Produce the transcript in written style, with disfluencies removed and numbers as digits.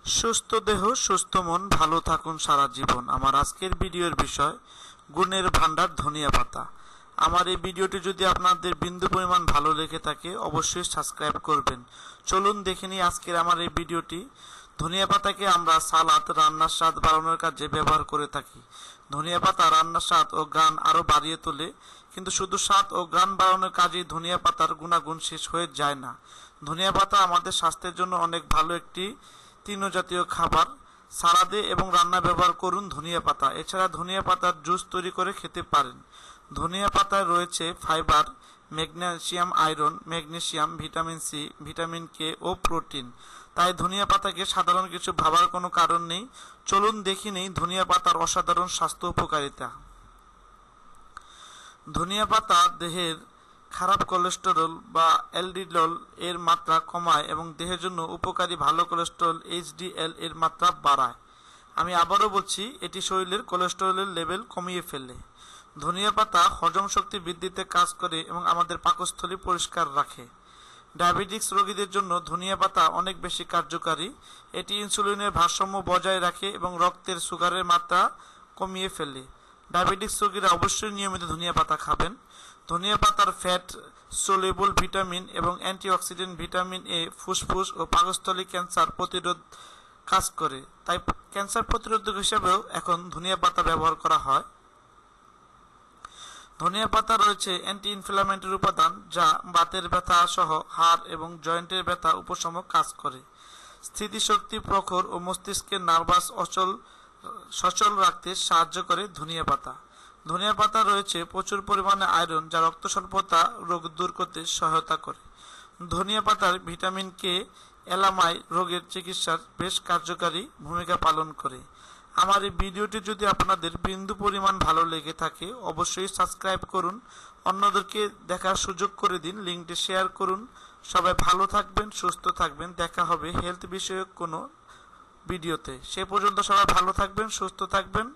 সুস্থ দেহ সুস্থ মন, ভালো থাকুন সারা জীবন। আমার আজকের ভিডিওর বিষয় গুণের ভান্ডার ধনিয়া পাতা। আমার এই ভিডিওটি যদি আপনাদের বিন্দু পরিমাণ ভালো লেগে থাকে অবশ্যই সাবস্ক্রাইব করবেন। চলুন দেখে নিই আজকের আমার এই ভিডিওটি। ধনিয়া পাতাকে আমরা সালাদ, রান্নার স্বাদ বাড়ানোর কাজে ব্যবহার করে থাকি। ধনিয়া পাতা রান্নার স্বাদ ও ঘ্রাণ আরও বাড়িয়ে তোলে, কিন্তু শুধু স্বাদ ও ঘ্রাণ বাড়ানোর কাজেই ধনিয়া পাতার গুণাগুণ শেষ হয়ে যায় না। ধনিয়া পাতা আমাদের স্বাস্থ্যের জন্য অনেক ভালো একটি তৃণজাতীয় খাবার। সালাদে এবং রান্না ব্যবহার করুন ধনিয়া পাতা। এছাড়া ধনিয়া পাতার জুস তৈরি করে খেতে পারেন। ধনিয়া পাতায় রয়েছে fibre, magnesium, iron, magnesium, vitamin C, vitamin K ও প্রোটিন। তাই ধনিয়া পাতাকে সাধারণ কিছু ভাবার কোনো কারণ নেই। চলুন দেখে নেই ধনিয়া পাতার অসাধারণ স্বাস্থ্য উপকারিতা। ধনিয়া পাতা দেহের খারাপ কোলেস্টেরল বা এলডিএল এর মাত্রা কমায় এবং দেহের জন্য উপকারী ভালো কোলেস্টেরল এইচডিএল এর মাত্রা বাড়ায়। আমি আবারও বলছি, এটি শরীরের কোলেস্টেরলের লেভেল কমিয়ে ফেলে। ধনিয়া পাতা হজম শক্তি বৃদ্ধিতে কাজ করে এবং আমাদের পাকস্থলী পরিষ্কার রাখে। ডায়াবেটিক্স রোগীদের জন্য ধনিয়া পাতা অনেক বেশি কার্যকারী। এটি ইনসুলিনের ভারসাম্য বজায় রাখে এবং রক্তের সুগারের মাত্রা কমিয়ে ফেলে। ডায়াবেটিক্স রোগীরা অবশ্যই নিয়মিত ধনিয়া পাতা খাবেন। ধনিয়া পাতার ফ্যাট সলিউবল ভিটামিন এবং অ্যান্টিঅক্সিডেন্ট ভিটামিন এ ফুসফুস ও পাকস্থলী ক্যান্সার প্রতিরোধ কাজ করে। তাই ক্যান্সার প্রতিরোধক হিসেবেও এখন ধনিয়া পাতা ব্যবহার করা হয়। ধনিয়া পাতা রয়েছে অ্যান্টি ইনফ্ল্যামেটরি উপাদান, যা বাতের ব্যথা সহ হাড় এবং জয়েন্টের ব্যথা উপশম কাজ করে। স্মৃতিশক্তি প্রখর ও মস্তিষ্কের নার্ভাস সচল রাখতে সাহায্য করে ধনিয়া পাতা। ধনিয়া পাতা রয়েছে প্রচুর পরিমাণে আয়রন, যা রক্ত স্বল্পতা রোগ দূর করতে সহায়তা করে। ধনিয়া পাতার ভিটামিন কে এলামাই রোগের চিকিৎসার বেশ কার্যকারী ভূমিকা পালন করে। আমার এই ভিডিওটি যদি আপনাদের বিন্দু পরিমাণ ভালো লেগে থাকে অবশ্যই সাবস্ক্রাইব করুন, অন্যদেরকে দেখার সুযোগ করে দিন, লিঙ্কটি শেয়ার করুন। সবাই ভালো থাকবেন, সুস্থ থাকবেন। দেখা হবে হেলথ বিষয়ক কোনো ভিডিওতে। সে পর্যন্ত সবাই ভালো থাকবেন, সুস্থ থাকবেন।